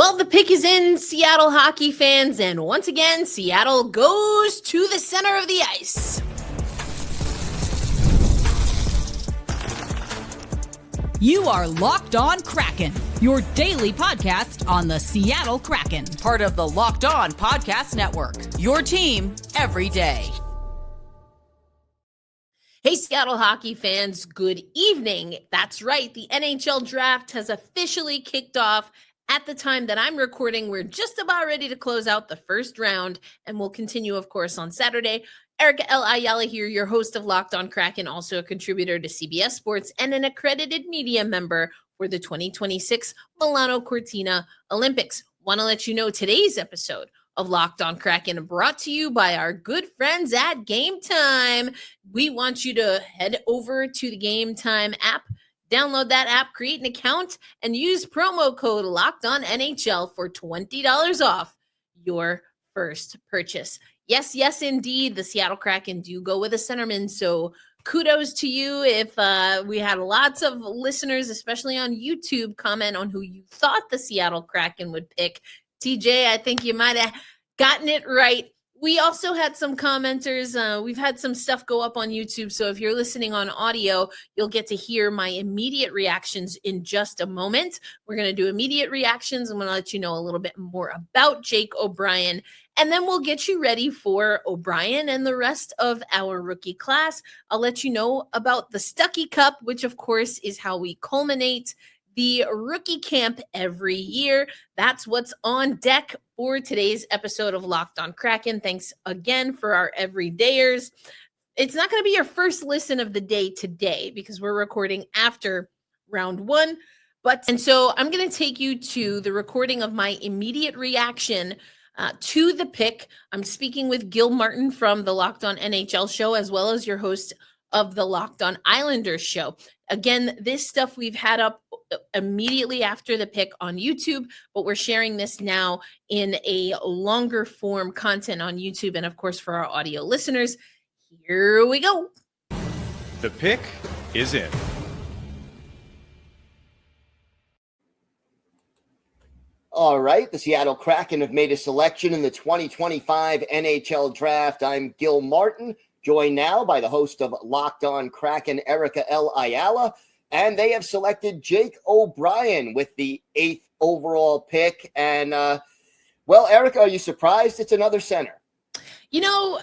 Well, the pick is in, Seattle hockey fans, and once again, Seattle goes to the center of the ice. You are Locked On Kraken, your daily podcast on the Seattle Kraken. Part of the Locked On Podcast Network, your team every day. Hey, Seattle hockey fans, good evening. That's right, the NHL Draft has officially kicked off. At the time that I'm recording, we're just about ready to close out the first round, and we'll continue, of course, on Saturday. Ayala here, your host of Locked On Kraken, also a contributor to CBS Sports and an accredited media member for the 2026 Milano Cortina Olympics. Want to let you know today's episode of Locked On Kraken brought to you by our good friends at Game Time. We want you to head over to the Game Time app. Download that app, create an account, and use promo code LOCKEDONNHL for $20 off your first purchase. Yes, indeed. The Seattle Kraken do go with a centerman, so kudos to you. If we had lots of listeners, especially on YouTube, comment on who you thought the Seattle Kraken would pick. TJ, I think you might have gotten it right. We also had some commenters. We've had some stuff go up on YouTube. So if you're listening on audio, you'll get to hear my immediate reactions in just a moment. We're going to do immediate reactions. I'm going to let you know a little bit more about Jake O'Brien. And then we'll get you ready for O'Brien and the rest of our rookie class. I'll let you know about the Stuckey Cup, which of course is how we culminate the rookie camp every year. That's what's on deck for today's episode of Locked On Kraken. Thanks again for our everydayers. It's not going to be your first listen of the day today because we're recording after round one. And so I'm going to take you to the recording of my immediate reaction to the pick. I'm speaking with Gil Martin from the Locked On NHL show, as well as your host of the Locked On Islanders show. Again, this stuff we've had up immediately after the pick on YouTube, but we're sharing this now in a longer form content on YouTube. And of course, for our audio listeners, here we go. The pick is in. All right, the Seattle Kraken have made a selection in the 2025 NHL Draft. I'm Gil Martin, joined now by the host of Locked On Kraken, Erica L. Ayala, and they have selected Jake O'Brien with the 8th overall pick. And, Erica, are you surprised it's another center? You know,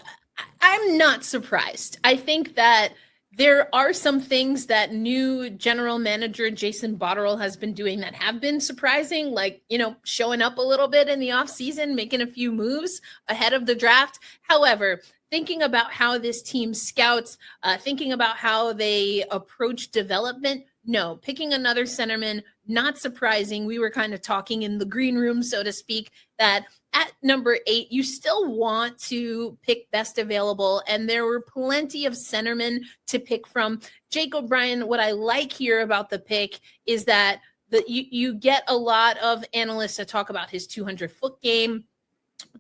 I'm not surprised. I think that there are some things that new general manager Jason Botterill has been doing that have been surprising, like, showing up a little bit in the offseason, making a few moves ahead of the draft. However, thinking about how this team scouts, thinking about how they approach development, no, picking another centerman, not surprising. We were kind of talking in the green room, so to speak, that at number 8, you still want to pick best available, and there were plenty of centermen to pick from. Jake O'Brien, what I like here about the pick is that you get a lot of analysts that talk about his 200-foot game,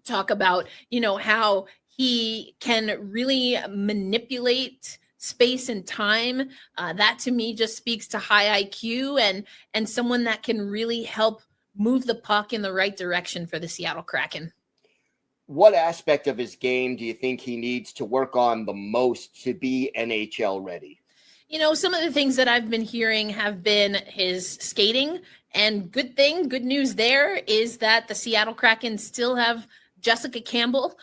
talk about, how he can really manipulate space and time. That to me just speaks to high IQ and someone that can really help move the puck in the right direction for the Seattle Kraken. What aspect of his game do you think he needs to work on the most to be NHL ready? Some of the things that I've been hearing have been his skating, and good news there is that the Seattle Kraken still have Jessica Campbell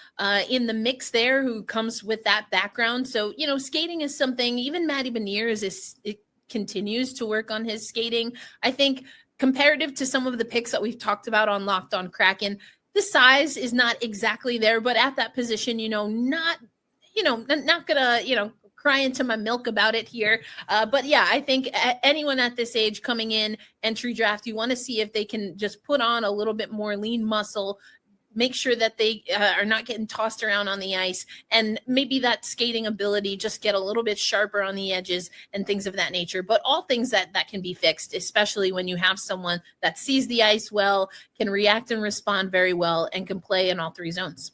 in the mix there, who comes with that background. So, skating is something, even Matty Beniers it continues to work on his skating. I think comparative to some of the picks that we've talked about on Locked On Kraken, the size is not exactly there, but at that position, not gonna, cry into my milk about it here. But yeah, I think anyone at this age coming in entry draft, you want to see if they can just put on a little bit more lean muscle, make sure that they are not getting tossed around on the ice, and maybe that skating ability just get a little bit sharper on the edges and things of that nature. But all things that can be fixed, especially when you have someone that sees the ice well, can react and respond very well, and can play in all 3 zones.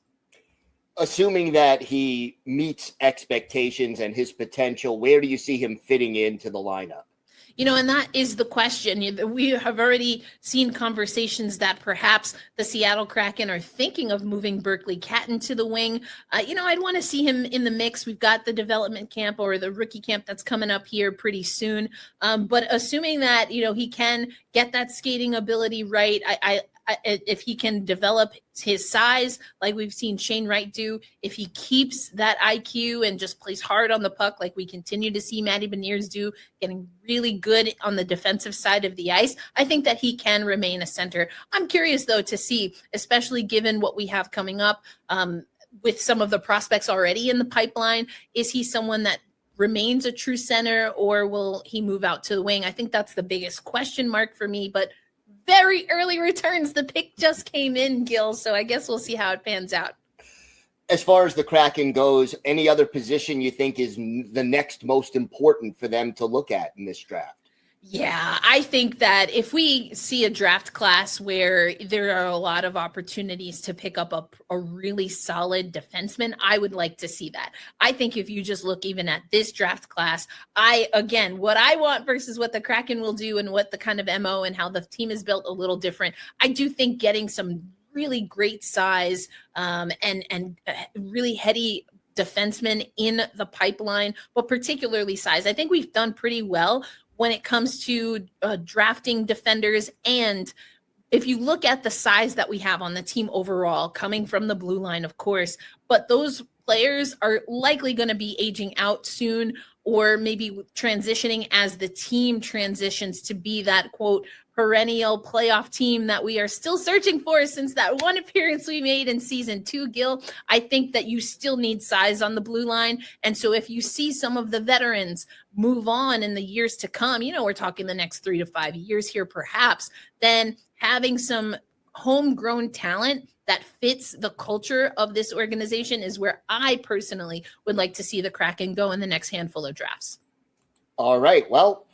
Assuming that he meets expectations and his potential, where do you see him fitting into the lineup? And that is the question. We have already seen conversations that perhaps the Seattle Kraken are thinking of moving Berkeley Catton to the wing. I'd want to see him in the mix. We've got the development camp or the rookie camp that's coming up here pretty soon. But assuming that, he can get that skating ability right, if he can develop his size, like we've seen Shane Wright do, if he keeps that IQ and just plays hard on the puck, like we continue to see Matty Beniers do, getting really good on the defensive side of the ice, I think that he can remain a center. I'm curious, though, to see, especially given what we have coming up with some of the prospects already in the pipeline, is he someone that remains a true center, or will he move out to the wing? I think that's the biggest question mark for me, but very early returns. The pick just came in, Gil, so I guess we'll see how it pans out. As far as the Kraken goes, any other position you think is the next most important for them to look at in this draft? Yeah, I think that if we see a draft class where there are a lot of opportunities to pick up a really solid defenseman, I would like to see that. I think if you just look even at this draft class, what I want versus what the Kraken will do and what the kind of MO and how the team is built a little different. I do think getting some really great size and really heady defensemen in the pipeline, but particularly size. I think we've done pretty well when it comes to drafting defenders. And if you look at the size that we have on the team overall, coming from the blue line, of course, but those players are likely going to be aging out soon, or maybe transitioning as the team transitions to be that, quote, perennial playoff team that we are still searching for since that one appearance we made in season 2, Gil. I think that you still need size on the blue line. And so if you see some of the veterans move on in the years to come, we're talking the next 3 to 5 years here, perhaps, then having some homegrown talent that fits the culture of this organization is where I personally would like to see the Kraken go in the next handful of drafts. All right. Well,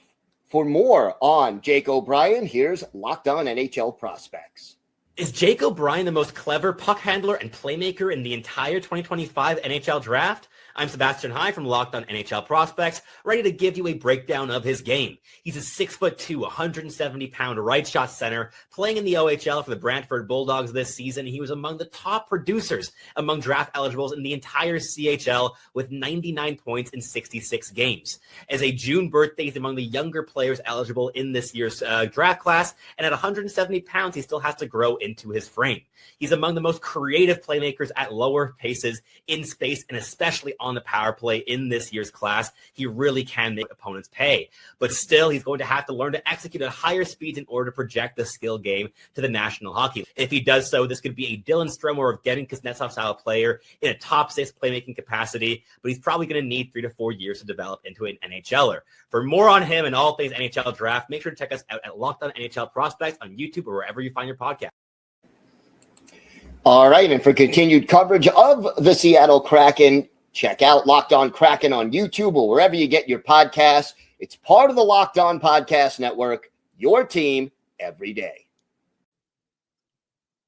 for more on Jake O'Brien, here's Locked On NHL Prospects. Is Jake O'Brien the most clever puck handler and playmaker in the entire 2025 NHL Draft? I'm Sebastian High from Locked On NHL Prospects, ready to give you a breakdown of his game. He's a 6'2", 170-pound right shot center playing in the OHL for the Brantford Bulldogs this season. He was among the top producers among draft eligibles in the entire CHL with 99 points in 66 games. As a June birthday, he's among the younger players eligible in this year's draft class, and at 170 pounds, he still has to grow into his frame. He's among the most creative playmakers at lower paces in space, and especially on the power play in this year's class. He really can make opponents pay. But still, he's going to have to learn to execute at higher speeds in order to project the skill game to the National Hockey League. If he does so, this could be a Dylan Strome or Evgeny Kuznetsov-style player in a top 6 playmaking capacity, but he's probably going to need 3 to 4 years to develop into an NHLer. For more on him and all things NHL Draft, make sure to check us out at Locked On NHL Prospects on YouTube or wherever you find your podcast. All right, and for continued coverage of the Seattle Kraken, check out Locked On Kraken on YouTube or wherever you get your podcasts. It's part of the Locked On Podcast Network, your team every day.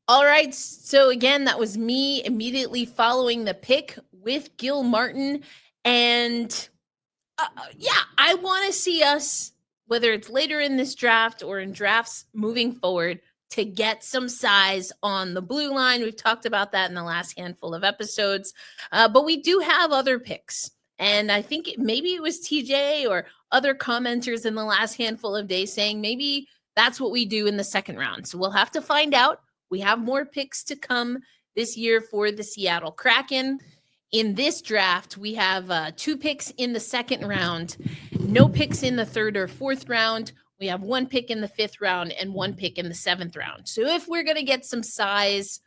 All right, so again, that was me immediately following the pick with Gil Martin. And I want to see us, whether it's later in this draft or in drafts moving forward, to get some size on the blue line. We've talked about that in the last handful of episodes, but we do have other picks. And I think maybe it was TJ or other commenters in the last handful of days saying maybe that's what we do in the second round. So we'll have to find out. We have more picks to come this year for the Seattle Kraken. In this draft, we have 2 picks in the second round, no picks in the third or fourth round. We have 1 pick in the 5th round and 1 pick in the 7th round. So if we're going to get some size,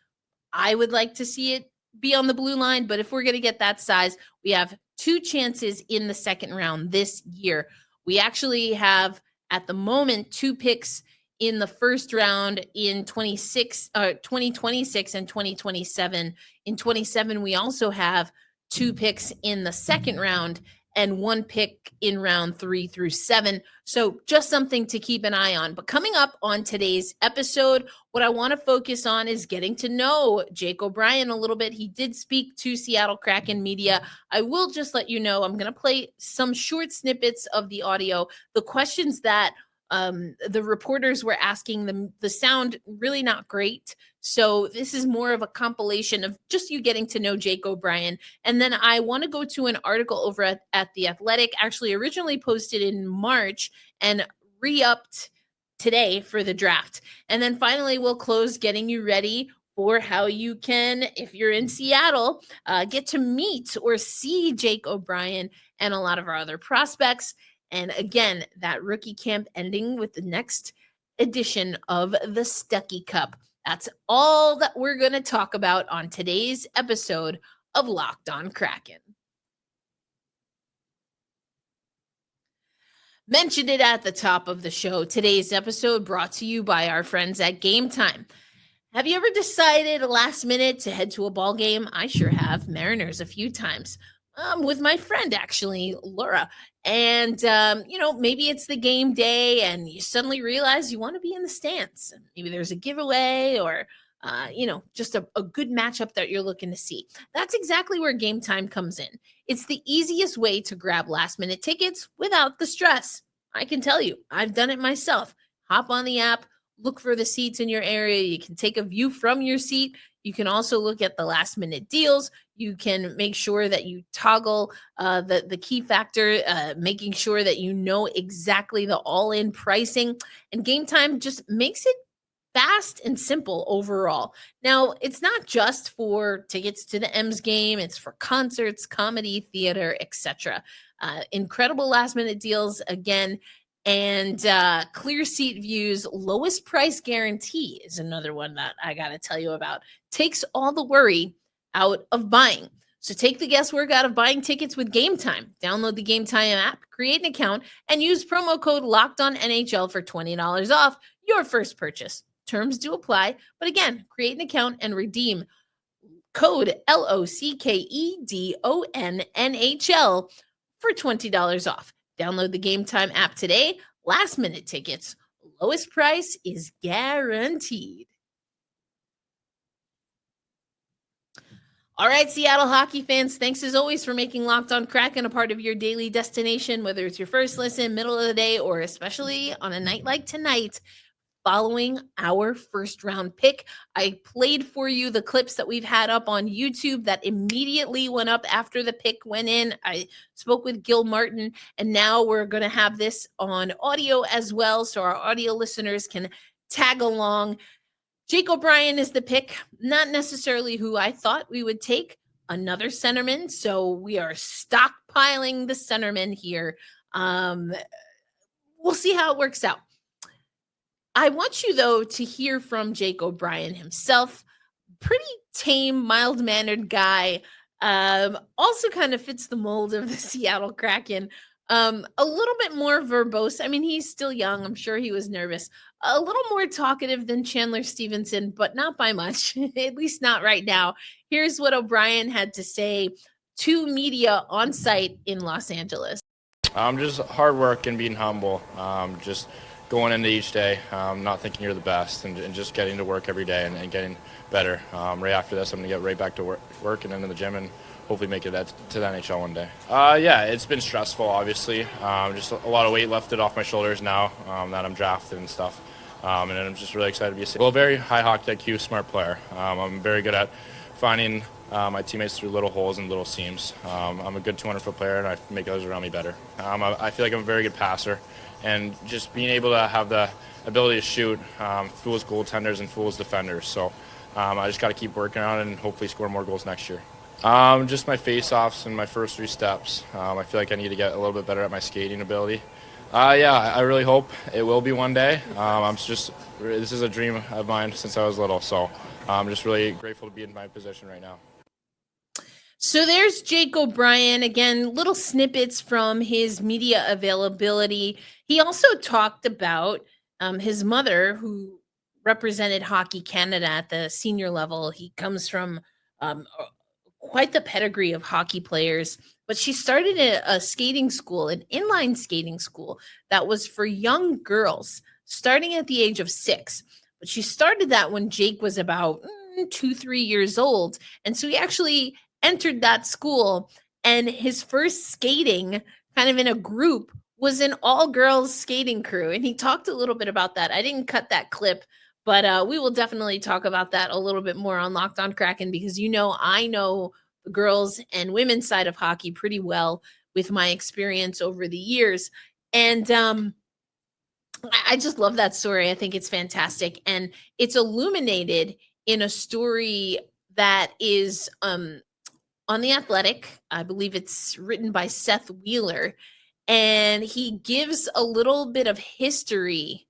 I would like to see it be on the blue line. But if we're going to get that size, we have 2 chances in the second round this year. We actually have, at the moment, 2 picks in the first round in 2026 and 2027. In 27, we also have 2 picks in the second round. and 1 pick in round 3 through 7. So just something to keep an eye on. But coming up on today's episode, what I want to focus on is getting to know Jake O'Brien a little bit. He did speak to Seattle Kraken media. I will just let you know, I'm going to play some short snippets of the audio. The questions that the reporters were asking them, the sound really not great. So this is more of a compilation of just you getting to know Jake O'Brien. And then I want to go to an article over at The Athletic, actually originally posted in March and re-upped today for the draft. And then finally, we'll close getting you ready for how you can, if you're in Seattle, get to meet or see Jake O'Brien and a lot of our other prospects. And again, that rookie camp ending with the next edition of the Stuckey Cup. That's all that we're going to talk about on today's episode of Locked On Kraken. Mentioned it at the top of the show. Today's episode brought to you by our friends at Game Time. Have you ever decided last minute to head to a ball game? I sure have. Mariners a few times. With my friend, actually, Laura. And, maybe it's the game day and you suddenly realize you want to be in the stands. Maybe there's a giveaway or, just a good matchup that you're looking to see. That's exactly where Game Time comes in. It's the easiest way to grab last minute tickets without the stress. I can tell you, I've done it myself. Hop on the app, look for the seats in your area. You can take a view from your seat. You can also look at the last minute deals. You can make sure that you toggle the key factor, making sure that you know exactly the all-in pricing. And Game Time just makes it fast and simple overall. Now, it's not just for tickets to the M's game. It's for concerts, comedy, theater, etc. Incredible last minute deals again. And clear seat views, lowest price guarantee is another one that I got to tell you about. Takes all the worry out of buying. So take the guesswork out of buying tickets with Game Time. Download the Game Time app, create an account, and use promo code LOCKEDONNHL for $20 off your first purchase. Terms do apply, but again, create an account and redeem code LOCKEDONNHL for $20 off. Download the Game Time app today. Last minute tickets. Lowest price is guaranteed. All right, Seattle hockey fans, thanks as always for making Locked On Kraken a part of your daily destination, whether it's your first listen, middle of the day, or especially on a night like tonight. Following our first round pick, I played for you the clips that we've had up on YouTube that immediately went up after the pick went in. I spoke with Gil Martin, and now we're going to have this on audio as well, so our audio listeners can tag along. Jake O'Brien is the pick, not necessarily who I thought we would take, another centerman, so we are stockpiling the centerman here. We'll see how it works out. I want you, though, to hear from Jake O'Brien himself. Pretty tame, mild-mannered guy. Also kind of fits the mold of the Seattle Kraken. A little bit more verbose. I mean, he's still young. I'm sure he was nervous. A little more talkative than Chandler Stevenson, but not by much, at least not right now. Here's what O'Brien had to say to media on site in Los Angeles. Just hard work and being humble. Just going into each day, not thinking you're the best, and just getting to work every day and getting better. Right after this, I'm going to get right back to work and into the gym and hopefully make it to the NHL one day. Yeah, it's been stressful, obviously. Just a lot of weight lifted off my shoulders now that I'm drafted and stuff. And I'm just really excited to be a very high hockey IQ, smart player. I'm very good at finding my teammates through little holes and little seams. I'm a good 200-foot player, and I make others around me better. I feel like I'm a very good passer. And just being able to have the ability to shoot fools goaltenders and fools defenders. So I just got to keep working on it and hopefully score more goals next year. Just my face-offs and my first 3 steps. I feel like I need to get a little bit better at my skating ability. Yeah, I really hope it will be one day. This is a dream of mine since I was little. So I'm just really grateful to be in my position right now. So there's Jake O'Brien. Again, little snippets from his media availability. He also talked about his mother, who represented Hockey Canada at the senior level. He comes from quite the pedigree of hockey players, but she started a skating school, an inline skating school that was for young girls starting at the age of 6. But she started that when Jake was about 2-3 years old. And so he actually entered that school, and his first skating kind of in a group was an all-girls skating crew. And he talked a little bit about that. I didn't cut that clip, but we will definitely talk about that a little bit more on Locked On Kraken, because I know the girls and women's side of hockey pretty well with my experience over the years. And I just love that story. I think it's fantastic. And it's illuminated in a story that is on The Athletic. I believe it's written by Seth Wheeler. And he gives a little bit of history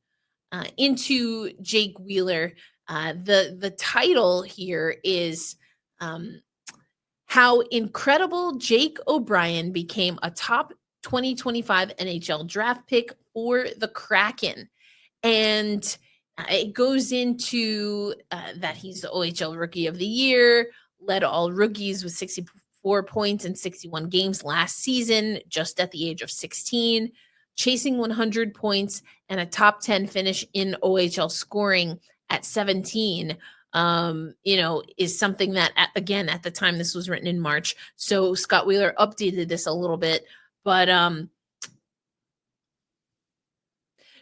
into Jake Wheeler. The title here is How Incredible Jake O'Brien Became a Top 2025 NHL Draft Pick for the Kraken. And it goes into that he's the OHL Rookie of the Year, led all rookies with 64 points in 61 games last season, just at the age of 16, chasing 100 points and a top 10 finish in OHL scoring at 17. Is something that, again, at the time this was written in March. So Scott Wheeler updated this a little bit, but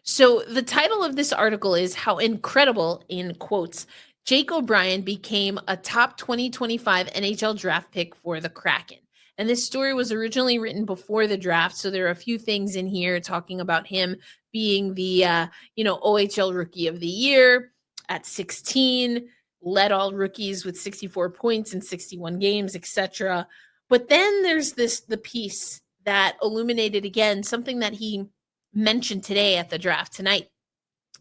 so the title of this article is How Incredible, in quotes, Jake O'Brien Became a Top 2025 NHL Draft Pick for the Kraken. And this story was originally written before the draft, so there are a few things in here talking about him being the OHL Rookie of the Year at 16, led all rookies with 64 points in 61 games, etc. But then there's the piece that illuminated, again, something that he mentioned today at the draft tonight.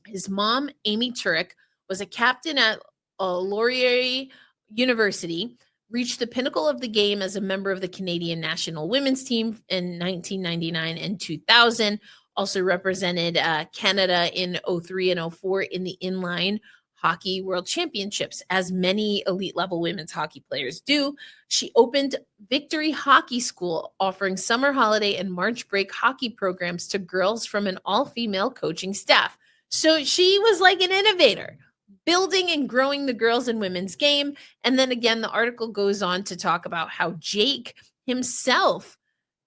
His mom, Amy Turek, was a captain at Laurier University, reached the pinnacle of the game as a member of the Canadian national women's team in 1999 and 2000, also represented Canada in 03 and 04 in the inline hockey world championships, as many elite level women's hockey players do. She opened Victory Hockey School, offering summer holiday and March break hockey programs to girls from an all-female coaching staff. So she was like an innovator, building and growing the girls and women's game. And then again, the article goes on to talk about how Jake himself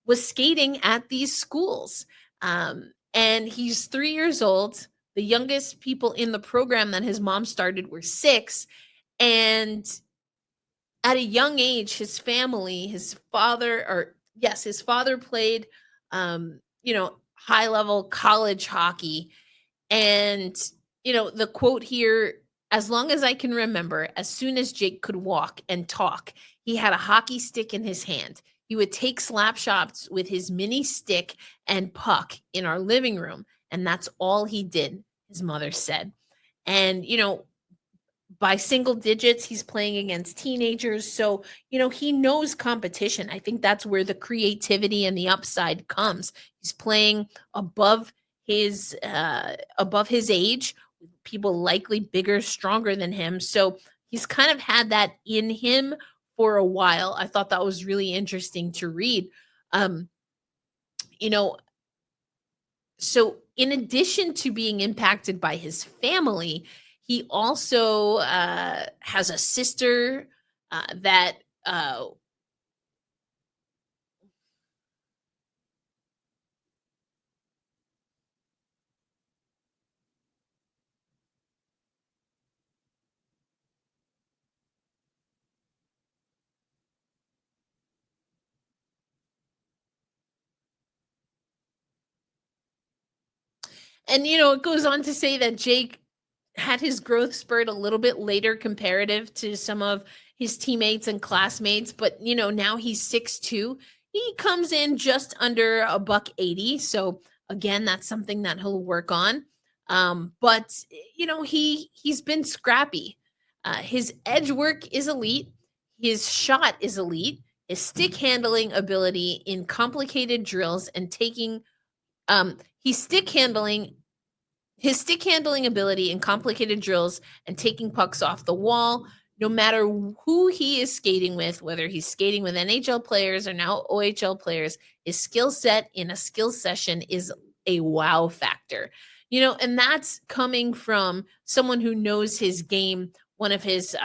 was skating at these schools. And he's 3 years old. The youngest people in the program that his mom started were 6. And at a young age, his father played, high-level college hockey. And, the quote here, as long as I can remember, as soon as Jake could walk and talk, he had a hockey stick in his hand. He would take slap shots with his mini stick and puck in our living room. And that's all he did, his mother said. And, by single digits, he's playing against teenagers. So, he knows competition. I think that's where the creativity and the upside comes. He's playing above his age, people likely bigger, stronger than him. So he's kind of had that in him for a while. I thought that was really interesting to read. So in addition to being impacted by his family, he also has a sister that and, it goes on to say that Jake had his growth spurt a little bit later comparative to some of his teammates and classmates. But, now he's 6'2". He comes in just under a $180. So, again, that's something that he'll work on. But, he's been scrappy. His edge work is elite. His shot is elite. His stick handling ability in complicated drills and taking his stick handling ability in complicated drills and taking pucks off the wall no matter who he is skating with, whether he's skating with NHL players or now OHL players, his skill set in a skill session is a wow factor. And that's coming from someone who knows his game, one of his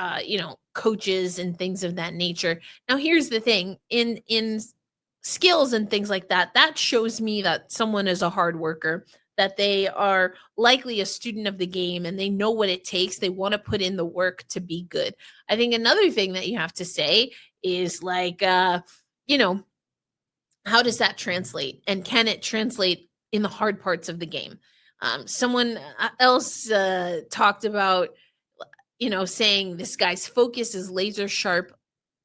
coaches and things of that nature. Now here's the thing, in skills and things like that, that shows me that someone is a hard worker, that they are likely a student of the game and they know what it takes. They want to put in the work to be good. I think another thing that you have to say is like, how does that translate? And can it translate in the hard parts of the game? Someone else talked about, saying this guy's focus is laser sharp.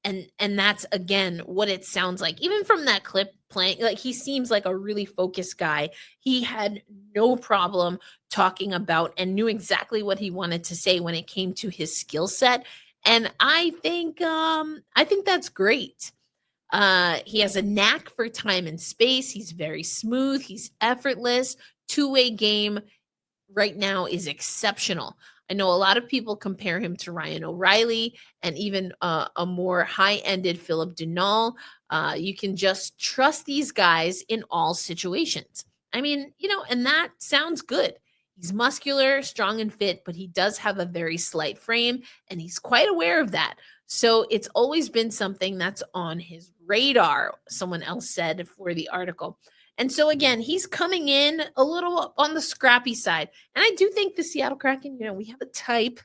And that's, again, what it sounds like. Even from that clip playing, like, he seems like a really focused guy. He had no problem talking about and knew exactly what he wanted to say when it came to his skill set. And I think that's great. He has a knack for time and space. He's very smooth. He's effortless. Two-way game right now is exceptional. I know a lot of people compare him to Ryan O'Reilly and even a more high-ended Philip Dunal. You can just trust these guys in all situations. I mean, and that sounds good. He's muscular, strong, and fit, but he does have a very slight frame, and he's quite aware of that. So it's always been something that's on his radar, someone else said for the article. And so, again, he's coming in a little on the scrappy side. And I do think the Seattle Kraken, we have a type.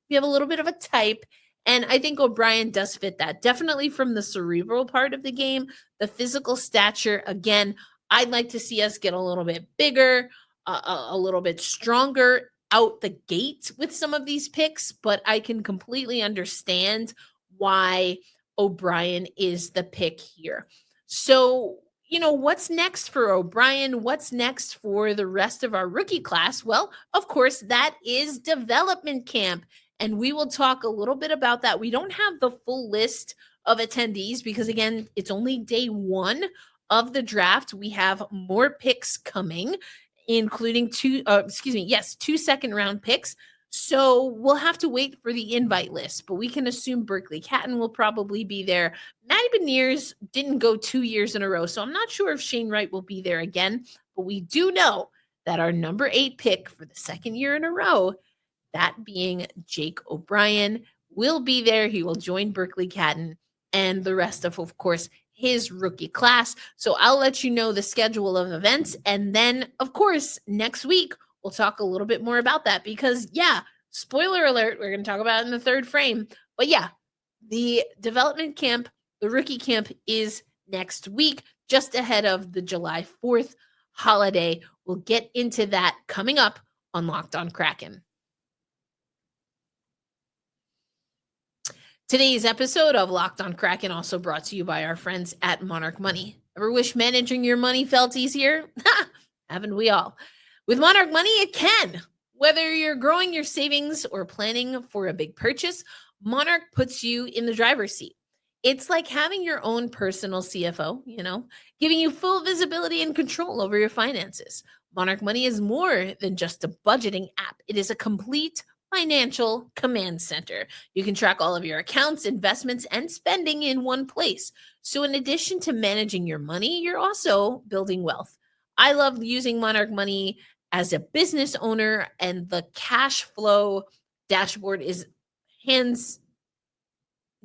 We have a little bit of a type. And I think O'Brien does fit that. Definitely from the cerebral part of the game, the physical stature. Again, I'd like to see us get a little bit bigger, a little bit stronger out the gate with some of these picks. But I can completely understand why O'Brien is the pick here. So, what's next for O'Brien? What's next for the rest of our rookie class? Well, of course, that is development camp. And we will talk a little bit about that. We don't have the full list of attendees because, again, it's only day one of the draft. We have more picks coming, including two second-round picks. So we'll have to wait for the invite list, but we can assume Berkeley Catton will probably be there. Matty Beniers didn't go 2 years in a row, so I'm not sure if Shane Wright will be there again, but we do know that our number 8 pick for the second year in a row, that being Jake O'Brien, will be there. He will join Berkeley Catton and the rest of course, his rookie class. So I'll let you know the schedule of events. And then, of course, next week, we'll talk a little bit more about that because, spoiler alert, we're going to talk about it in the third frame. But the development camp, the rookie camp is next week, just ahead of the July 4th holiday. We'll get into that coming up on Locked on Kraken. Today's episode of Locked on Kraken also brought to you by our friends at Monarch Money. Ever wish managing your money felt easier? Haven't we all? With Monarch Money, it can. Whether you're growing your savings or planning for a big purchase, Monarch puts you in the driver's seat. It's like having your own personal CFO, giving you full visibility and control over your finances. Monarch Money is more than just a budgeting app. It is a complete financial command center. You can track all of your accounts, investments, and spending in one place. So in addition to managing your money, you're also building wealth. I love using Monarch Money as a business owner, and the cash flow dashboard is hands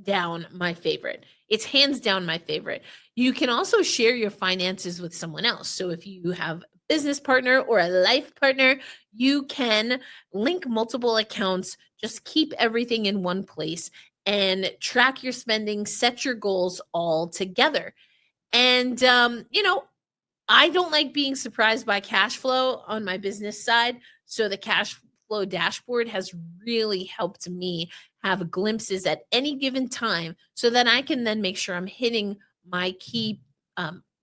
down my favorite. It's hands down my favorite. You can also share your finances with someone else. So if you have a business partner or a life partner, you can link multiple accounts, just keep everything in one place and track your spending, set your goals all together. And, I don't like being surprised by cash flow on my business side. So the cash flow dashboard has really helped me have glimpses at any given time so that I can then make sure I'm hitting my key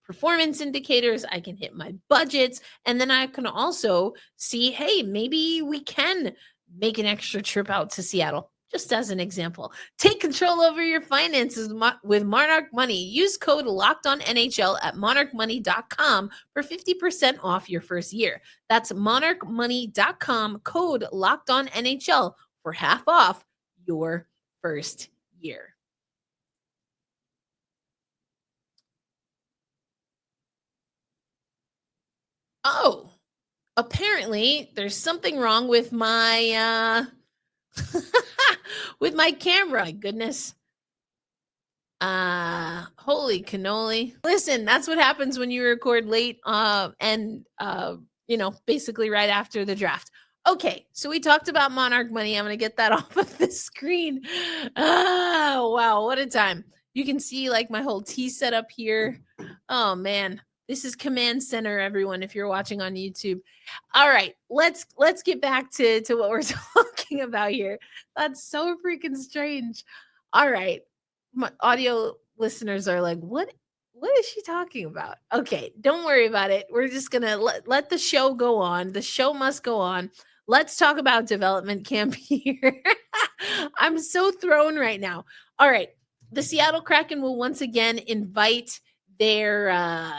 performance indicators. I can hit my budgets. And then I can also see, hey, maybe we can make an extra trip out to Seattle. Just as an example, take control over your finances with Monarch Money. Use code LOCKEDONNHL at monarchmoney.com for 50% off your first year. That's monarchmoney.com, code LOCKEDONNHL for half off your first year. Oh, apparently there's something wrong with my with my camera. My goodness. Holy cannoli. Listen, that's what happens when you record late and basically right after the draft. Okay, so we talked about Monarch money. I'm going to get that off of the screen. Wow, what a time. You can see like my whole tea setup here. Oh man, this is Command Center, everyone, if you're watching on YouTube. All right, let's get back to what we're talking about here. That's so freaking strange. All right. My audio listeners are like, what is she talking about? Okay, don't worry about it. We're just gonna let the show go on. The show must go on. Let's talk about development camp here. I'm so thrown right now. All right, the Seattle Kraken will once again invite their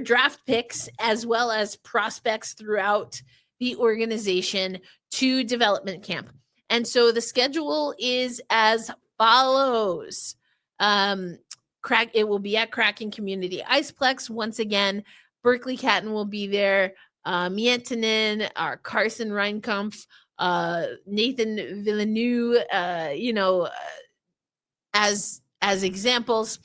draft picks as well as prospects throughout the organization to development camp. And so the schedule is as follows. It will be at Kraken Community Iceplex once again. Berkeley Catton will be there. Miettinen, our Carson Reinkampf, Nathan Villeneuve, as examples.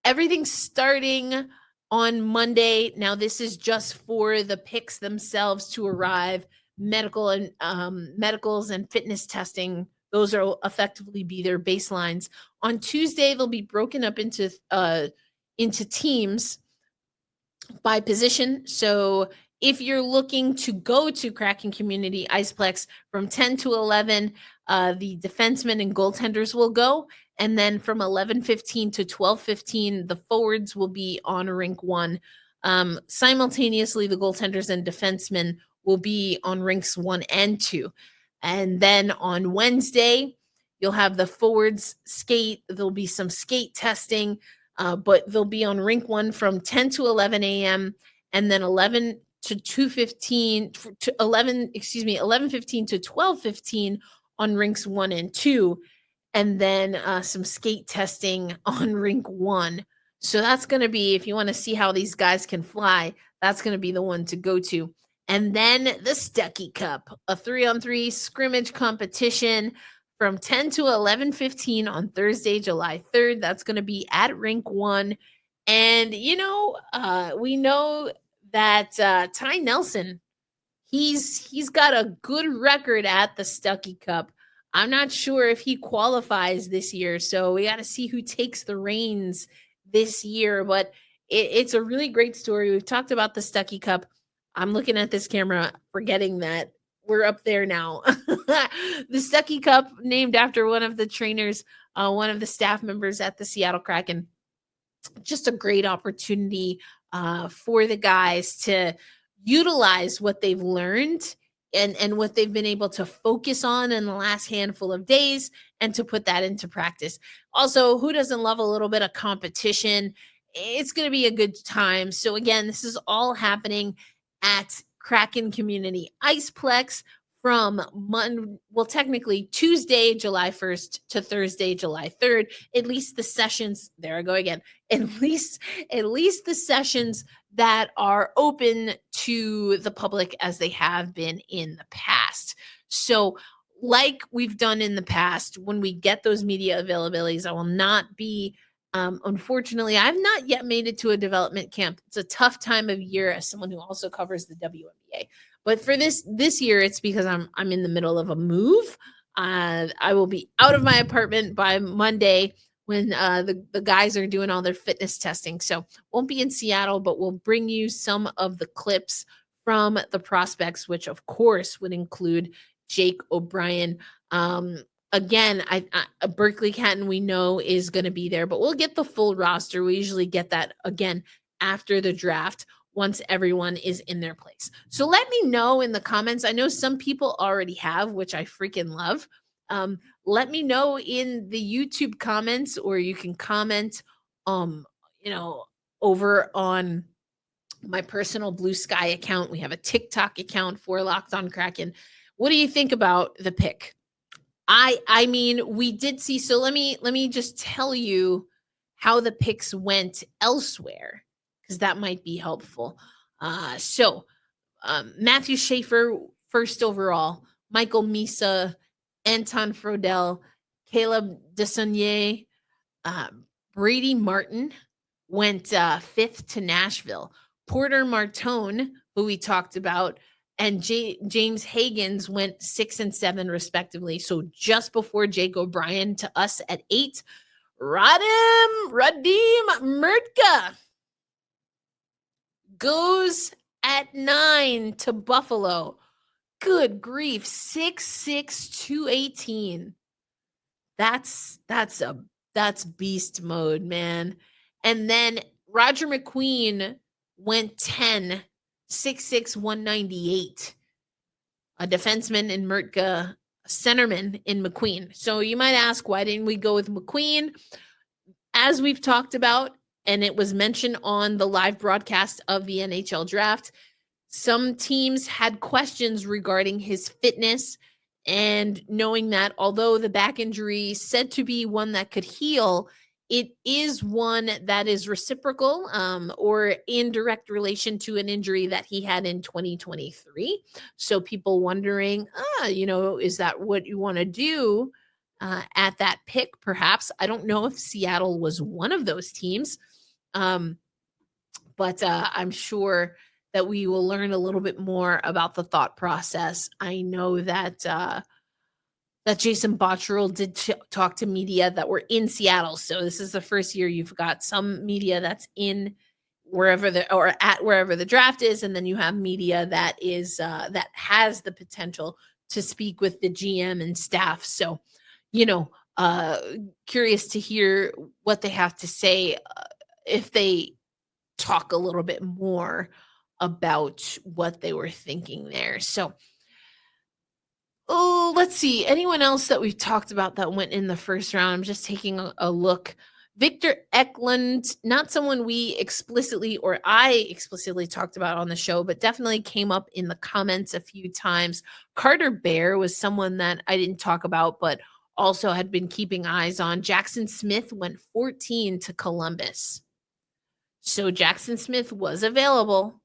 Everything's starting on Monday. Now, this is just for the picks themselves to arrive. Medicals and fitness testing, those are effectively be their baselines. On Tuesday, they'll be broken up into teams by position. So if you're looking to go to Kraken Community Iceplex from 10 to 11, the defensemen and goaltenders will go. And then from 11:15 to 12:15, the forwards will be on rink 1. Simultaneously, the goaltenders and defensemen will be on rinks 1 and 2. And then on Wednesday, you'll have the forwards skate. There'll be some skate testing, but they'll be on rink 1 from 10 to 11 a.m. and then 11 to 2:15 to 11:15 to 12:15 on rinks 1 and 2. And then some skate testing on rink 1. So that's going to be, if you want to see how these guys can fly, that's going to be the one to go to. And then the Stuckey Cup, a 3-on-3 scrimmage competition from 10 to 11:15 on Thursday, July 3rd. That's going to be at rink 1. And, we know that Ty Nelson, he's got a good record at the Stuckey Cup. I'm not sure if he qualifies this year, so we got to see who takes the reins this year. But it's a really great story. We've talked about the Stuckey Cup. I'm looking at this camera, forgetting that we're up there now. The Stuckey Cup, named after one of the trainers, one of the staff members at the Seattle Kraken. Just a great opportunity for the guys to utilize what they've learned and what they've been able to focus on in the last handful of days and to put that into practice. Also, who doesn't love a little bit of competition? It's going to be a good time. So again, this is all happening at Kraken Community Iceplex from technically Tuesday, July 1st to Thursday, July 3rd. At least the sessions, there I go again, at least the sessions that are open to the public as they have been in the past. So like we've done in the past, when we get those media availabilities, I will not be, unfortunately, I've not yet made it to a development camp. It's a tough time of year as someone who also covers the WNBA. But for this year, it's because I'm in the middle of a move. I will be out of my apartment by Monday when the guys are doing all their fitness testing. So won't be in Seattle, but we'll bring you some of the clips from the prospects, which of course would include Jake O'Brien. Again, Berkeley Catton we know is going to be there, but we'll get the full roster. We usually get that again after the draft once everyone is in their place. So let me know in the comments. I know some people already have, which I freaking love. Let me know in the YouTube comments, or you can comment, over on my personal Blue Sky account. We have a TikTok account for Locked On Kraken. What do you think about the pick? I mean, we did see, so let me just tell you how the picks went elsewhere, because that might be helpful. Matthew Schaefer, first overall, Michael Misa, Anton Frodel, Caleb Desaunier, Brady Martin went fifth to Nashville. Porter Martone, who we talked about, and James Higgins went 6 and 7 respectively. So just before Jake O'Brien to us at 8. Radim Murtka goes at 9 to Buffalo. Good grief, 6'6", 218. That's beast mode, man. And then Roger McQueen went 10, 6'6", 198. A defenseman in Murtka, a centerman in McQueen. So you might ask, why didn't we go with McQueen? As we've talked about, and it was mentioned on the live broadcast of the NHL Draft, some teams had questions regarding his fitness, and knowing that although the back injury is said to be one that could heal, it is one that is reciprocal or in direct relation to an injury that he had in 2023. So people wondering, is that what you want to do at that pick? Perhaps. I don't know if Seattle was one of those teams, but I'm sure that we will learn a little bit more about the thought process. I know that that Jason Botterill did talk to media that were in Seattle. So this is the first year you've got some media that's in wherever the draft is, and then you have media that is that has the potential to speak with the GM and staff. So, curious to hear what they have to say if they talk a little bit more about what they were thinking there. So, let's see. Anyone else that we've talked about that went in the first round? I'm just taking a look. Victor Eklund, not someone we explicitly or I explicitly talked about on the show, but definitely came up in the comments a few times. Carter Bear was someone that I didn't talk about, but also had been keeping eyes on. Jackson Smith went 14 to Columbus. So Jackson Smith was available.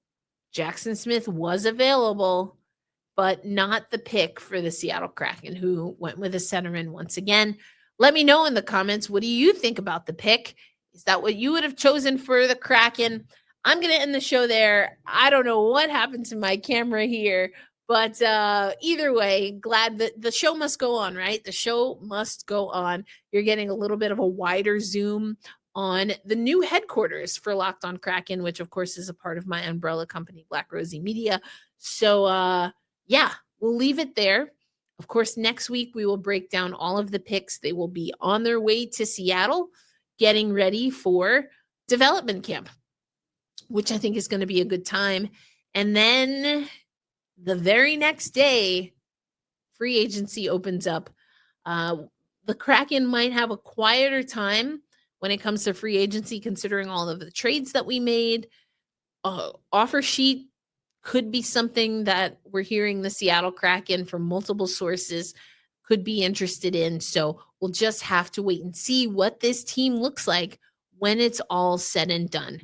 But not the pick for the Seattle Kraken, who went with a centerman once again. Let me know in the comments, what do you think about the pick? Is that what you would have chosen for the Kraken? I'm going to end the show there. I don't know what happened to my camera here, but either way, glad that the show must go on, right? The show must go on. You're getting a little bit of a wider zoom on the new headquarters for Locked on Kraken, which of course is a part of my umbrella company, Black Rosie Media. So, yeah, we'll leave it there. Of course, next week we will break down all of the picks. They will be on their way to Seattle, getting ready for development camp, which I think is going to be a good time. And then the very next day, free agency opens up. The Kraken might have a quieter time when it comes to free agency, considering all of the trades that we made. Offer sheet could be something that we're hearing the Seattle Kraken from multiple sources could be interested in. So we'll just have to wait and see what this team looks like when it's all said and done.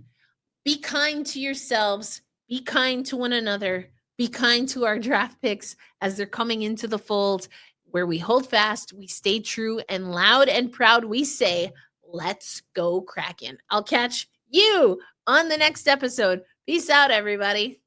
Be kind to yourselves. Be kind to one another. Be kind to our draft picks as they're coming into the fold, where we hold fast, we stay true, and loud and proud we say, let's go Kraken. I'll catch you on the next episode. Peace out, everybody.